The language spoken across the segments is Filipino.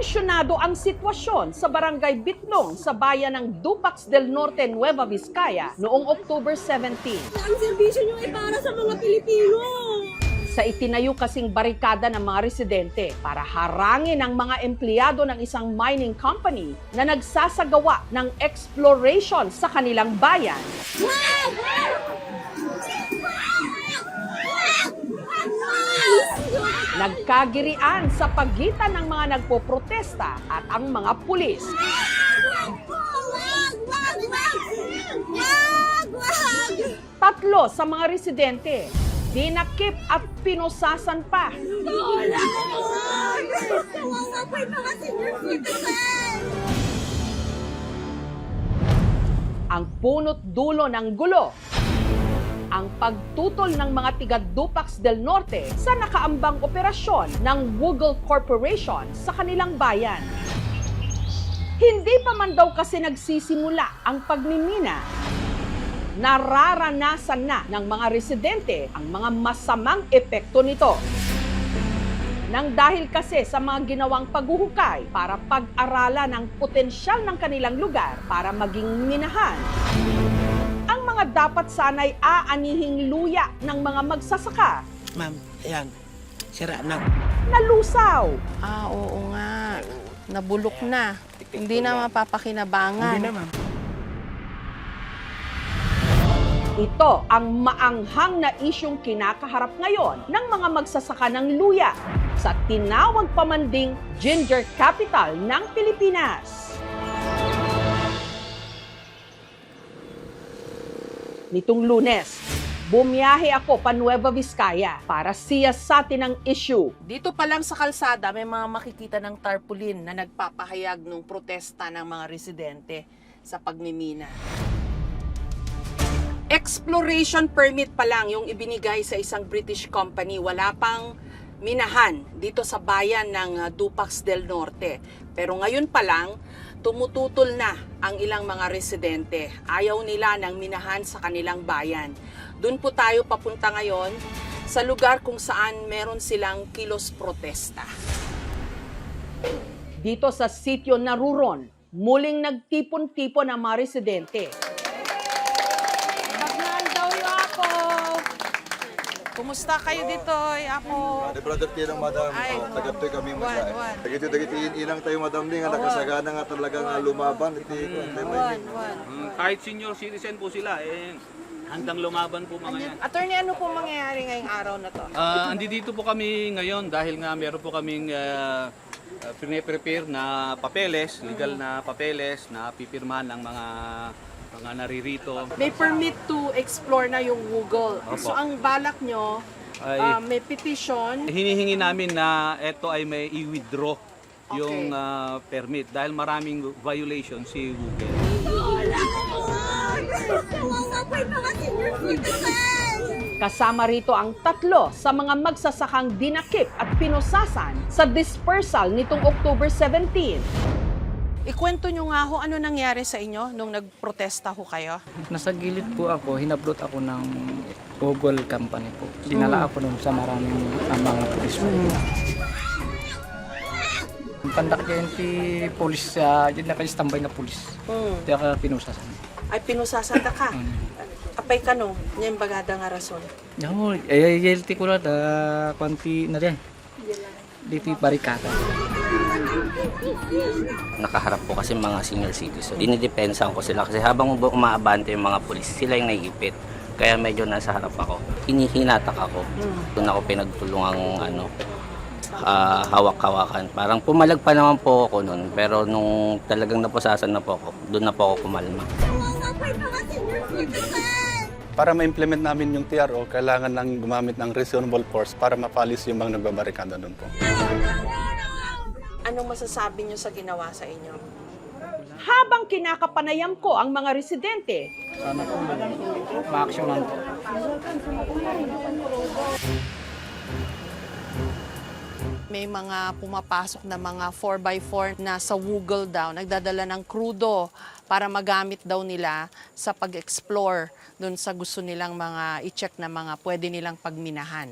Tensyonado ang sitwasyon sa Barangay Bitlong sa bayan ng Dupax del Norte, Nueva Vizcaya noong October 17. Ang serbisyo nyo ay para sa mga Pilipino. Sa itinayo kasing barikada ng mga residente para harangin ang mga empleyado ng isang mining company na nagsasagawa ng exploration sa kanilang bayan. Nagkagirian sa pagitan ng mga nagpoprotesta at ang mga pulis. Tatlo sa mga residente, dinakip at pinusasan pa. Ang punot dulo ng gulo, ang pagtutol ng mga tiga Dupax del Norte sa nakaambang operasyon ng Wugol Corporation sa kanilang bayan. Hindi pa man daw kasi nagsisimula ang pagmimina. Nararanasan na ng mga residente ang mga masamang epekto nito. Nang dahil kasi sa mga ginawang paghuhukay para pag-aralan ang potensyal ng kanilang lugar para maging minahan, ang mga dapat sana'y aanihing luya ng mga magsasaka. Ma'am, ayan. Sira na. Nalusaw. Oo nga. Nabulok na. Hindi na mapapakinabangan. Hindi na, ma'am. Ito ang maanghang na isyong kinakaharap ngayon ng mga magsasaka ng luya sa tinawag pa man ding Ginger Capital ng Pilipinas. Nitong Lunes, bumiyahe ako pa Nueva Vizcaya para siyasatin ang issue. Dito pa lang sa kalsada, may mga makikita ng tarpaulin na nagpapahayag ng protesta ng mga residente sa pagmimina. Exploration permit pa lang yung ibinigay sa isang British company. Wala pang minahan dito sa bayan ng Dupax del Norte. Pero ngayon pa lang, tumututol na ang ilang mga residente. Ayaw nila ng minahan sa kanilang bayan. Doon po tayo papunta ngayon sa lugar kung saan meron silang kilos protesta. Dito sa sitio Naruron, muling nagtipon-tipon ang mga residente. Bagnan daw yung ako. Kumusta kayo dito? Ako. Ada brother tiang madam, Ay, tagatoy kami wan. masaya. Dagiti inang tayo madam ni nga nakasagana nga talagang lumaban iti ko Wan. Kahit senior citizen po sila, handang lumaban po mga yan. Attorney, ano po mangyayari ngayong araw na to? Andi dito po kami ngayon dahil nga meron po kaming prepare na papeles, legal na papeles na pipirmahan ng mga naririto. May permit to explore na yung Google. Opo. So ang balak nyo, Ay, may petition. hinihingi namin na ito ay may i-withdraw yung Okay. permit dahil maraming violation si Google. Kasama rito ang tatlo sa mga magsasakang dinakip at pinusasan sa dispersal nitong October 17. Ikwento nyo nga ho, ano nangyari sa inyo nung nagprotesta ho kayo? Nasa gilid po ako, hinablot ako ng Google company po. Dinala ako nun sa maraming mga pulis po. Pandak yan si polis, yun naka-standby na polis. Kaya ka pinusasan. Ay, pinusasan ka. Apay ka no, yung bagada nga rason. Yan guilty ko na, kwanti na rin. Dito yung barikata. Nakaharap po kasi mga senior citizens. Dinidepensahan ko sila kasi habang umaabante yung mga pulis, sila yung naigipit. Kaya medyo nasa harap ako. Hinihinatak ako. Doon ako pinagtulungang hawak-hawakan. Parang pumalag pa naman po ako noon. Pero nung talagang napusasan na po ako, doon na po ako kumalma. Para ma-implement namin yung TRO, kailangan lang gumamit ng reasonable force para mapalis yung mga nagbabarikada doon po. Anong masasabi nyo sa ginawa sa inyo? Habang kinakapanayam ko ang mga residente, Sana po ma-actionan po. May mga pumapasok na mga 4x4 na sa Wugol daw, nagdadala ng krudo para magamit daw nila sa pag-explore dun sa gusto nilang mga i-check na mga pwede nilang pagminahan.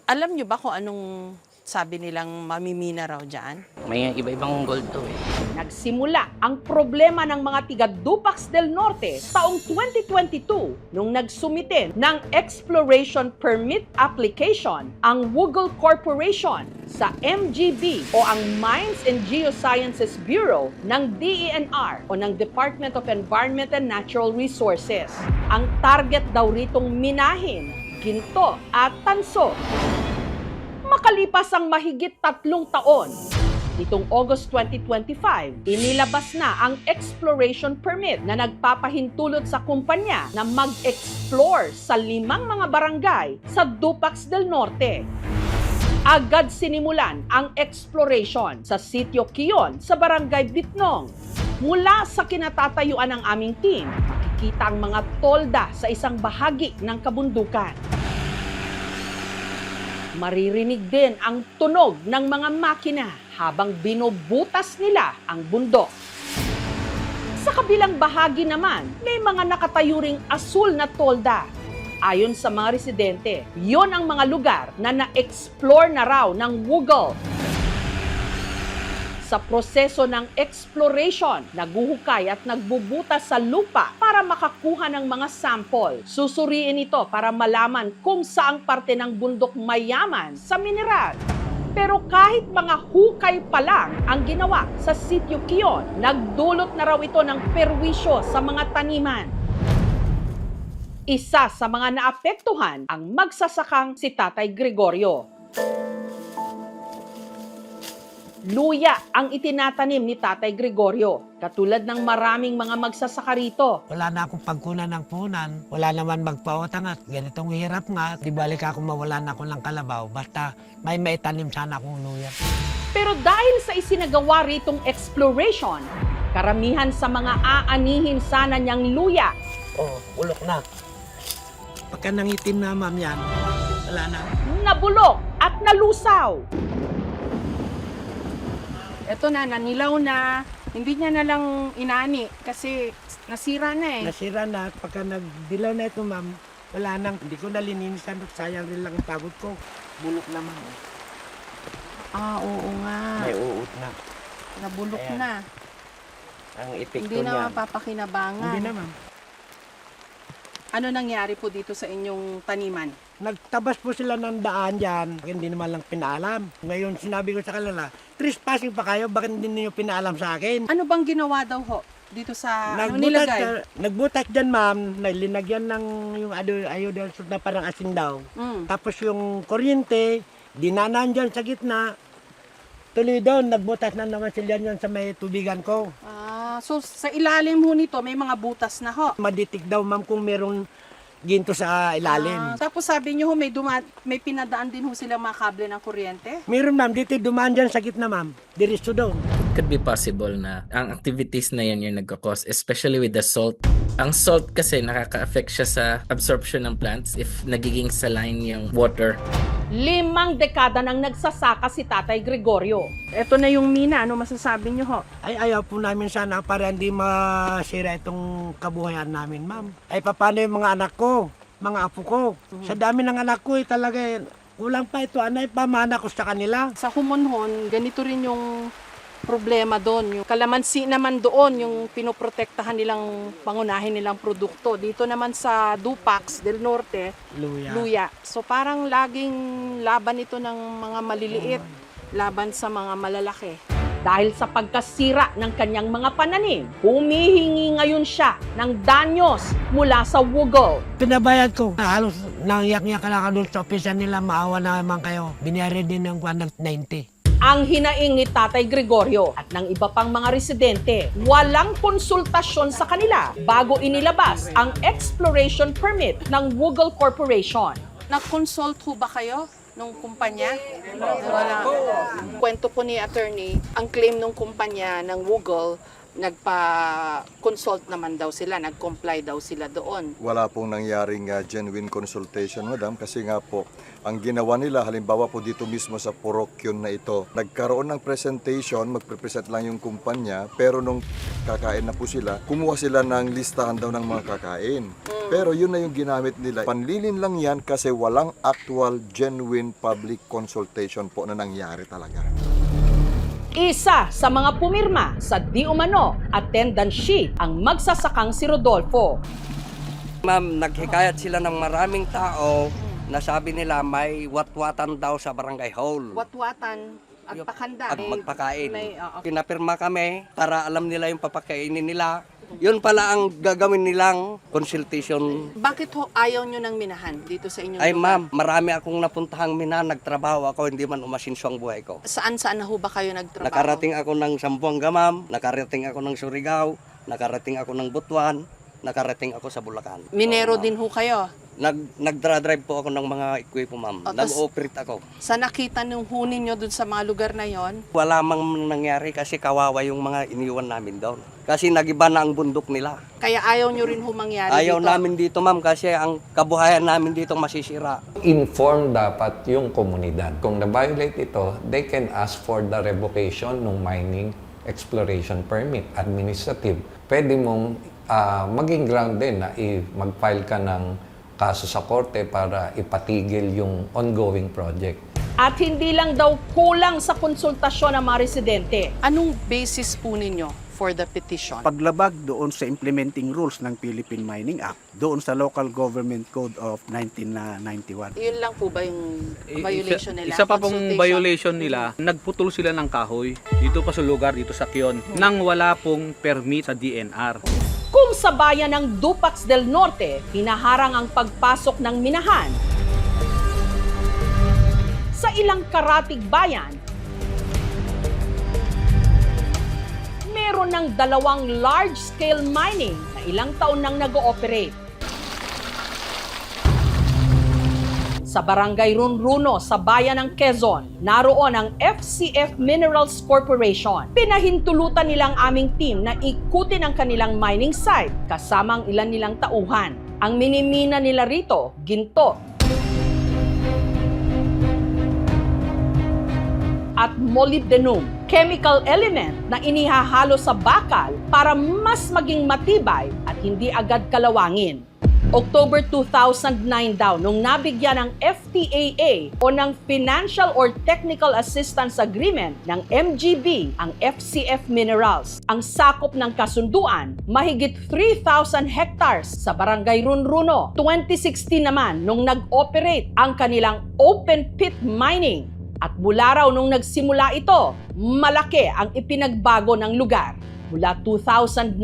Alam nyo ba kung anong sabi nilang mamimina raw dyan? May iba-ibang gold to eh. Nagsimula ang problema ng mga tiga Dupax del Norte taong 2022 nung nagsumite ng Exploration Permit Application ang Wugol Corporation sa MGB o ang Mines and Geosciences Bureau ng DENR o ng Department of Environment and Natural Resources. Ang target daw ritong minahin, ginto at tanso. Makalipas ang mahigit 3 taon, nitong August 2025, inilabas na ang exploration permit na nagpapahintulot sa kumpanya na mag-explore sa 5 mga barangay sa Dupax del Norte. Agad sinimulan ang exploration sa Sitio Kiyon sa Barangay Bitnong. Mula sa kinatatayuan ng aming team, makikita ang mga tolda sa isang bahagi ng kabundukan. Maririnig din ang tunog ng mga makina habang binubutas nila ang bundok. Sa kabilang bahagi naman, may mga nakatayo ring asul na tolda. Ayon sa mga residente, yon ang mga lugar na na-explore na raw ng Wugol. Sa proseso ng exploration, naguhukay at nagbubutas sa lupa para makakuha ng mga sample. Susuriin ito para malaman kung saang parte ng bundok mayaman sa mineral. Pero kahit mga hukay pa lang ang ginawa sa Sitio Kiyon, nagdulot na raw ito ng perwisyo sa mga taniman. Isa sa mga naapektuhan ang magsasakang si Tatay Gregorio. Luya ang itinatanim ni Tatay Gregorio, katulad ng maraming mga magsasaka rito. Wala na akong pagkunan ng punan. Wala naman magpautang at ganitong hirap nga. Di balik ako mawalan ako ng kalabaw. Basta may maitanim sana akong luya. Pero dahil sa isinagawa ritong exploration, karamihan sa mga aanihin sana niyang luya Oh, ulok na. Pagka nangitim na ma'am yan, wala na. nabulok at nalusaw. Ito na, nanilaw na. Hindi niya na lang inani kasi nasira na eh. Nasira na. Pagka nagdilaw na ito ma'am, wala nang, hindi ko nalinisan. Sayang rin lang ang pagod ko. Bulok naman. Ah, oo nga. May uut na. Nabulok Ayan. na. Ang epekto Hindi na niyan. mapapakinabangan. Hindi na ma'am. Ano nangyari po dito sa inyong taniman? Nagtabas po sila ng daan dyan. Hindi naman lang pinaalam. Ngayon sinabi ko sa kanila, trespassing pa kayo, bakit hindi niyo pinaalam sa akin? Ano bang ginawa daw ho dito sa ano nilagay? Nagbutas dyan ma'am, linagyan ng yung ayodel na parang asin daw. Tapos yung kuryente, dinanan dyan sa gitna. Tuloy doon, nagbutas na naman sila dyan sa may tubigan ko. So sa ilalim ho nito may mga butas na ho. Maditik daw ma'am kung merong ginto sa ilalim. Tapos sabi niyo ho may pinadaan din ho silang mga kable ng kuryente? Meron ma'am, dito dumaan dyan sa gitna ma'am. Diretso doon. Could be possible na ang activities na yan yung nagkakos, especially with the salt. Ang salt kasi nakaka-affect siya sa absorption ng plants if nagiging saline yung water. 5 dekada nang nagsasaka si Tatay Gregorio. Ito na yung mina, ano masasabi niyo ho? Ay ayaw po namin sana para hindi masira itong kabuhayan namin ma'am. Ay paano yung mga anak ko, mga apo ko. Sa dami ng anak ko talaga kulang pa ito, anay pamana ko sa kanila. Sa Humonhon, ganito rin yung problema doon. Yung kalamansi naman doon, yung pinoprotektahan nilang, pangunahin nilang produkto. Dito naman sa Dupax del Norte, luya. So parang laging laban ito ng mga maliliit, laban sa mga malalaki. Dahil sa pagkasira ng kanyang mga pananim, humihingi ngayon siya ng danyos mula sa Wugol. Pinabayad ko. Halos nangyak-yak na ako doon sa opisan nila, maawa naman kayo. Biniyari din ng 90. Ang hinaing ni Tatay Gregorio at ng iba pang mga residente, walang konsultasyon sa kanila bago inilabas ang exploration permit ng Wugol Corporation. Nag-consult ho ba kayo nung kumpanya? Wala. Kwento po ni attorney, ang claim ng kumpanya ng Wugol nagpa-consult naman daw sila, nag-comply daw sila doon. Wala pong nangyaring genuine consultation, madam, kasi nga po, ang ginawa nila, halimbawa po dito mismo sa Porokyon na ito, nagkaroon ng presentation, magpe-present lang yung kumpanya, pero nung kakain na po sila, kumuha sila ng listahan daw ng mga kakain. Pero yun na yung ginamit nila. Panlilin lang yan kasi walang actual, genuine public consultation po na nangyari talaga. Isa sa mga pumirma sa di umano attendance sheet ang magsasakang si Rodolfo. Ma'am, naghikayat sila ng maraming tao na sabi nila may watwatan daw sa barangay hall. Watwatan at pakanda. At magpakain. Pinapirma kami para alam nila yung papakainin nila. Yun pala ang gagawin nilang consultation. Bakit ho ayaw nyo ng minahan dito sa inyong Ay lugar? ma'am, marami akong napuntahang mina, nagtrabaho ako, hindi man umasinso ang buhay ko. Saan na ho ba kayo nagtrabaho? Nakarating ako ng Zamboanga ma'am, nakarating ako ng Surigao, nakarating ako ng Butuan, nakarating ako sa Bulacan. Minero Oo, ma'am. din ho kayo. Nagdra-drive po ako ng mga equipo ma'am. O, tas- Nag-operate ako. Sa nakita nung hunin nyo dun sa mga lugar na yon, Wala mang nangyari kasi kawawa yung mga iniwan namin doon. Kasi nagiba na ang bundok nila. kaya ayaw nyo rin ho mangyari Ayaw dito. namin dito ma'am kasi ang kabuhayan namin dito masisira. Inform dapat yung komunidad. Kung na-violate ito, they can ask for the revocation ng mining exploration permit, administrative. Pwede mong maging ground din na mag-file ka ng kaso sa korte para ipatigil yung ongoing project. At hindi lang daw kulang sa konsultasyon ng mga residente. Anong basis po ninyo for the petition? Paglabag doon sa implementing rules ng Philippine Mining Act, doon sa Local Government Code of 1991. Yun lang po ba yung violation nila? Isa pa pong Consultation? violation nila, nagputol sila ng kahoy dito pa sa lugar, dito sa Kion, nang wala pong permit sa DNR. Kung sa bayan ng Dupax del Norte, hinaharang ang pagpasok ng minahan, sa ilang karatig bayan, meron ng 2 large-scale mining na ilang taon nang nag-ooperate. Sa Barangay Runruno sa bayan ng Quezon, naroon ang FCF Minerals Corporation. Pinahintulutan nilang aming team na ikutin ang kanilang mining site kasama ang ilan nilang tauhan. Ang minimina nila rito, ginto at molybdenum, chemical element na inihahalo sa bakal para mas maging matibay at hindi agad kalawangin. October 2009 daw nung nabigyan ng FTAA o ng Financial or Technical Assistance Agreement ng MGB ang FCF Minerals. Ang sakop ng kasunduan, mahigit 3,000 hectares sa Barangay Runruno. 2016 naman nung nag-operate ang kanilang open pit mining. At mula raw nung nagsimula ito, malaki ang ipinagbago ng lugar. Mula 2009,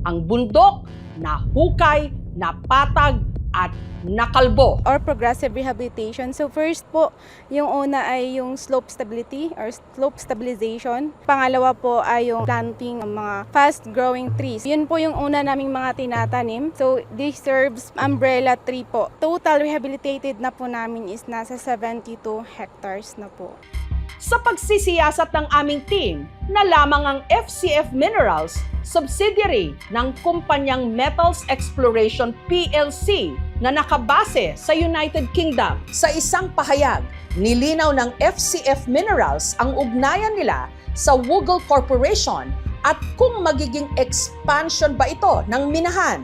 ang bundok nahukay, napatag at nakalbo. Or progressive rehabilitation. So first po, yung una ay yung slope stability or slope stabilization. Pangalawa po ay yung planting ng mga fast-growing trees. Yun po yung una naming mga tinatanim. So this serves umbrella tree po. Total rehabilitated na po namin is nasa 72 hectares na po. Sa pagsisiyasat ng aming team, na lamang ang FCF Minerals, subsidiary ng kumpanyang Metals Exploration PLC na nakabase sa United Kingdom. Sa isang pahayag, nilinaw ng FCF Minerals ang ugnayan nila sa Wugel Corporation at kung magiging expansion ba ito ng minahan.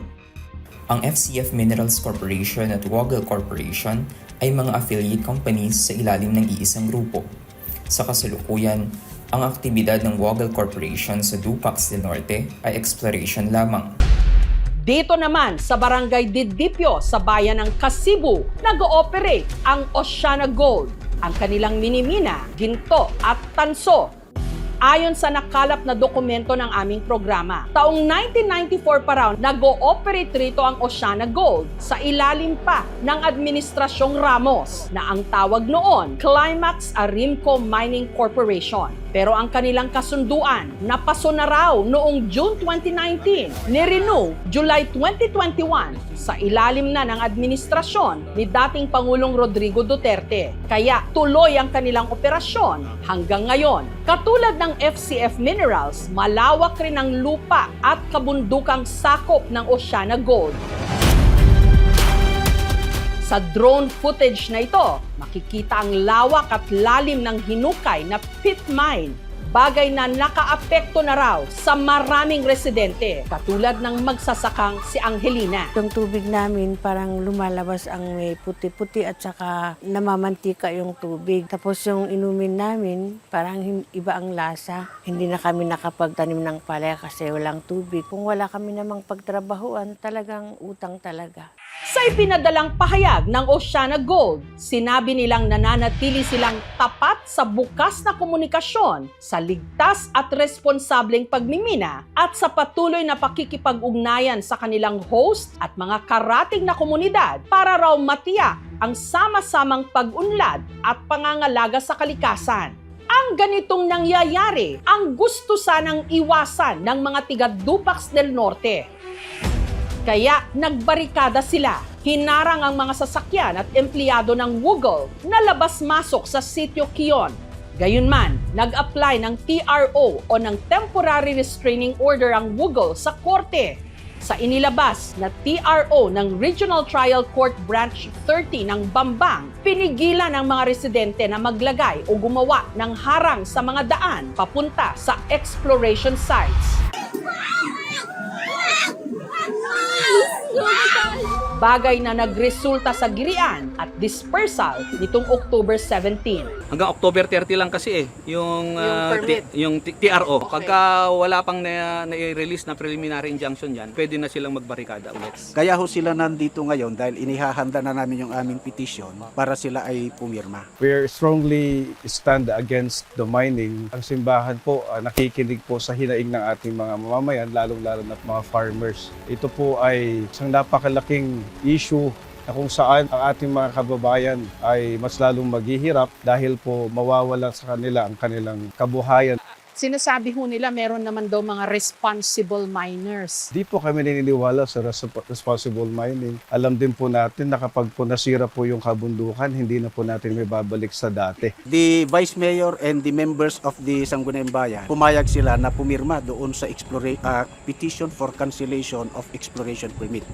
Ang FCF Minerals Corporation at Wugel Corporation ay mga affiliate companies sa ilalim ng iisang grupo. Sa kasalukuyan, ang aktibidad ng Wugel Corporation sa Dupax del Norte ay exploration lamang. Dito naman sa Barangay Didipio sa bayan ng Kasibu, nag-ooperate ang Oceana Gold. Ang kanilang minimina, ginto at tanso. Ayon sa nakalap na dokumento ng aming programa, taong 1994 pa raw nag-ooperate rito ang Oceana Gold sa ilalim pa ng Administrasyong Ramos na ang tawag noon Climax Arimco Mining Corporation. Pero ang kanilang kasunduan napaso na raw noong June 2019, ni-renew July 2021 sa ilalim na ng administrasyon ni dating Pangulong Rodrigo Duterte. Kaya tuloy ang kanilang operasyon hanggang ngayon. Katulad ng ng FCF Minerals, malawak rin ang lupa at kabundukang sakop ng Oceana Gold. Sa drone footage na ito, makikita ang lawak at lalim ng hinukay na pit mine, bagay na nakaapekto na raw sa maraming residente, katulad ng magsasakang si Angelina. Yung tubig namin parang lumalabas ang may puti-puti at saka namamantika yung tubig. Tapos yung inumin namin parang iba ang lasa. Hindi na kami nakapagtanim ng palaya kasi walang tubig. Kung wala kami namang pagtrabahuan, talagang utang talaga. Sa ipinadalang pahayag ng Oceana Gold, sinabi nilang nananatili silang tapat sa bukas na komunikasyon, sa ligtas at responsableng pagmimina, at sa patuloy na pakikipag-ugnayan sa kanilang host at mga karating na komunidad para raw matiyak ang sama-samang pag-unlad at pangangalaga sa kalikasan. Ang ganitong nangyayari ang gusto sanang iwasan ng mga tiga Dupax del Norte. Kaya nagbarikada sila. Hinarang ang mga sasakyan at empleyado ng WUGL na labas-masok sa sitio Kion. Gayunman, nag-apply ng TRO o ng Temporary Restraining Order ang WUGL sa korte. Sa inilabas na TRO ng Regional Trial Court Branch 30 ng Bambang, pinigilan ang mga residente na maglagay o gumawa ng harang sa mga daan papunta sa exploration sites. Bagay na nagresulta sa girian at dispersal nitong October 17. Hanggang October 30 lang kasi yung permit. yung TRO. Pagka wala pang na-release na preliminary injunction yan, pwede na silang magbarikada ulit. Kaya ho sila nandito ngayon dahil inihahanda na namin yung aming petition para sila ay pumirma. We strongly stand against the mining. Ang simbahan po nakikinig po sa hinaing ng ating mga mamamayan, lalong-lalo na mga farmers. Ito po ay isang napakalaking issue na kung saan ang ating mga kababayan ay mas lalong maghihirap dahil po mawawala sa kanila ang kanilang kabuhayan. Sinasabi ho nila meron naman daw mga responsible miners. Di po kami naniniwala sa responsible mining. Alam din po natin na kapag po nasira po yung kabundukan, hindi na po natin may babalik sa dati. The Vice Mayor and the members of the Sangguniang Bayan, pumayag sila na pumirma doon sa petition for cancellation of exploration permit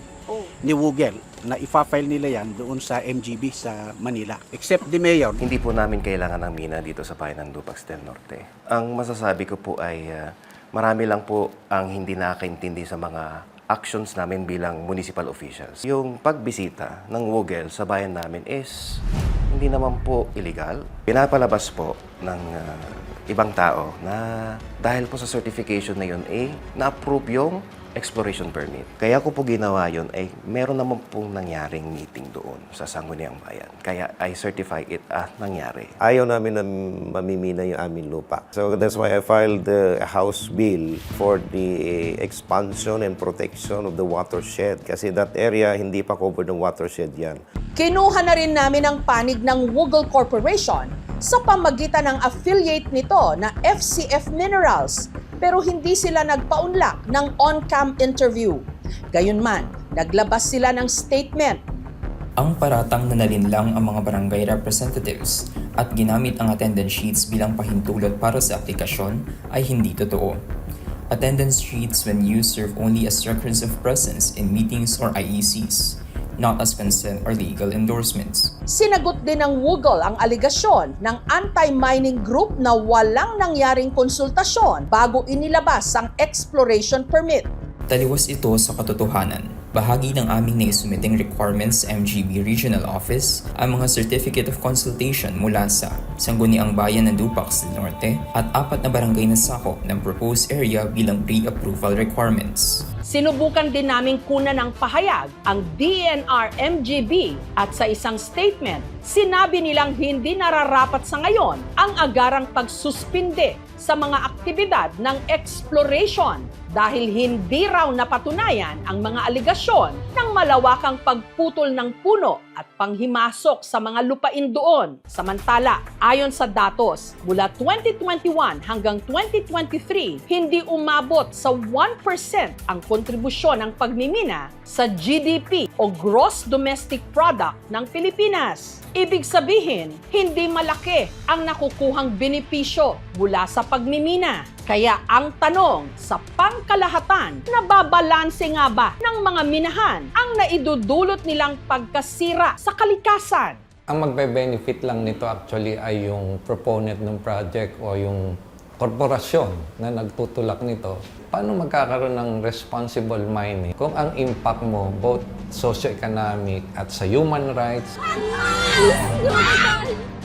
ni WUGL na ifa-file nila yan doon sa MGB sa Manila. Except the Mayor. Hindi po namin kailangan ng mina dito sa bayan ng Dupax del Norte. Ang masasabi ko po ay marami lang po ang hindi nakakaintindi sa mga actions namin bilang municipal officials. Yung pagbisita ng WUGL sa bayan namin is hindi naman po illegal. Pinapalabas po ng ibang tao na dahil po sa certification na yun na-approve yung exploration permit. Kaya ko po ginawa yun ay meron naman pong nangyaring meeting doon sa Sangguniang Bayan. Kaya I certify it nangyari. Ayaw namin na mamimina yung aming lupa. So that's why I filed the House Bill for the expansion and protection of the watershed. Kasi that area, hindi pa covered ng watershed yan. Kinuha na rin namin ang panig ng WUGL Corporation sa pamagitan ng affiliate nito na FCF Minerals, pero hindi sila nagpaunlak ng on-cam interview. Gayunman, naglabas sila ng statement. Ang paratang na nalinlang ang mga barangay representatives at ginamit ang attendance sheets bilang pahintulot para sa aplikasyon ay hindi totoo. Attendance sheets when used serve only as records of presence in meetings or IECs, not as consent or legal endorsements. Sinagot din ng WUGL ang aligasyon ng anti-mining group na walang nangyaring konsultasyon bago inilabas ang exploration permit. Taliwas ito sa katotohanan. Bahagi ng aming naisumiting requirements sa MGB Regional Office ang mga Certificate of Consultation mula sa Sangguniang Bayan ng Dupax del Norte at 4 na barangay na sakop ng proposed area bilang pre-approval requirements. Sinubukan din naming kunan ng pahayag ang DENR MGB at sa isang statement, sinabi nilang hindi nararapat sa ngayon ang agarang pagsuspinde sa mga aktibidad ng exploration dahil hindi raw napatunayan ang mga aligasyon ng malawakang pagputol ng puno at panghimasok sa mga lupain doon. Samantala, ayon sa datos, mula 2021 hanggang 2023, hindi umabot sa 1% ang kontribusyon ng pagmimina sa GDP o Gross Domestic Product ng Pilipinas. Ibig sabihin, hindi malaki ang nakukuhang benepisyo mula sa pagmimina. Kaya ang tanong, sa pangkalahatan, nababalanse nga ba ng mga minahan ang naidudulot nilang pagkasira sa kalikasan? Ang magbe-benefit lang nito actually ay yung proponent ng project o yung korporasyon na nagtutulak nito. Paano magkakaroon ng responsible mining kung ang impact mo both socio-economic at sa human rights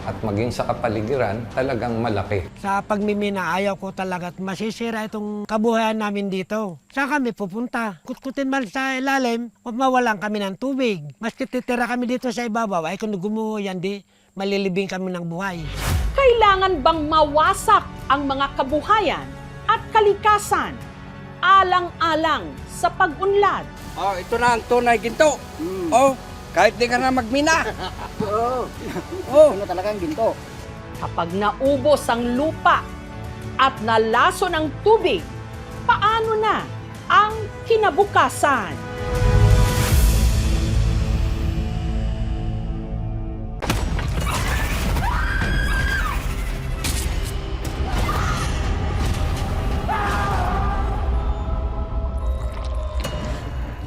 at maging sa kapaligiran talagang malaki. Sa pagmimina, ayaw ko talaga at masisira itong kabuhayan namin dito. Saan kami pupunta? Kutkutin man sa ilalim, o mawalan kami ng tubig. Maski titira kami dito sa ibabaw, ay kung gumuho yan, di malilibing kami ng buhay. Kailangan bang mawasak ang mga kabuhayan at kalikasan alang-alang sa pag-unlad? Oh, ito na ang tunay ginto. Oh, kahit di ka na magmina. Oh, ano talagang ginto? Kapag naubos ang lupa at nalaso ng tubig, paano na ang kinabukasan?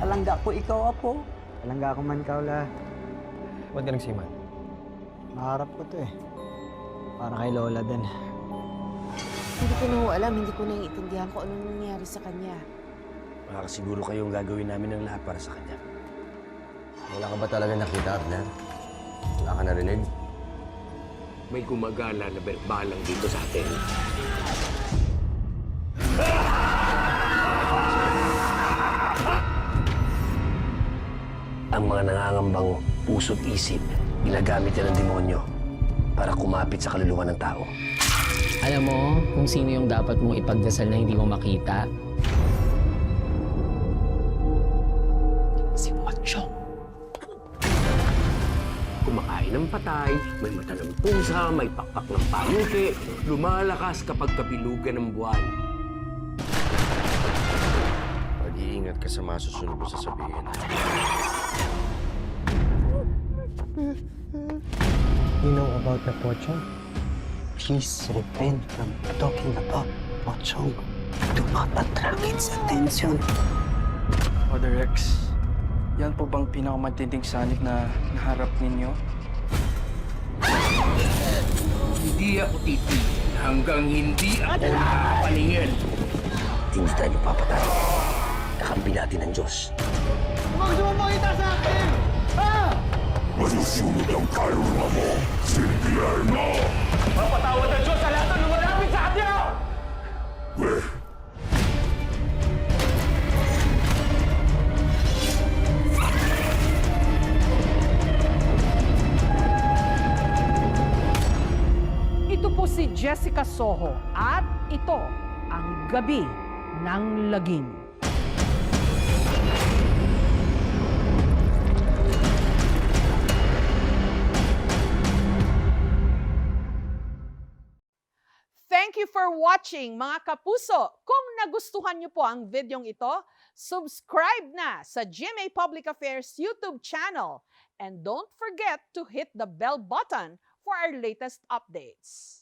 Alangga ko ikaw, Apo. Alangga ko man, Kaula. Ba't ka nagsiman? Naharap ko to eh. Para kay Lola din. Hindi ko na ho alam, hindi ko naiintindihan kung anong nangyari sa kanya. Makakasiguro kayong gagawin namin ng lahat para sa kanya. Wala ka ba talaga nakita, Abner? Wala ka narinig? May gumagala na berbalang dito sa atin. Ang mga nangangambang puso't isip, ginagamit yan ng demonyo para kumapit sa kaluluwa ng tao. Alam mo kung sino yung dapat mong ipagdasal na hindi mo makita? Si Pochong. Kumakain ng patay, may mata ng pusa, may pakpak ng pangke, lumalakas kapag kabilugan ng buwan. Mag-iingat ka sa masusunod mo sasabihin. You know about the Pochong? Please refrain from talking about Pochong. Do not attract its attention. Father Rex, yan po bang pinakamatinding sanib na naharap ninyo? Hindi ako titigil hanggang hindi ako nakapaningin. Hindi tayo papatay. Kakampi natin ang Diyos. Huwag sumapakita sa akin! Ha? Masusunod ang kaluluwa mo, Silvierno! Mapatawad ang Diyos sa lahat ng lumalapit sa kanya! Ito po si Jessica Soho at ito ang Gabi ng Lagim. Thank you for watching, mga kapuso. Kung nagustuhan niyo po ang videong ito, subscribe na sa GMA Public Affairs YouTube channel. And don't forget to hit the bell button for our latest updates.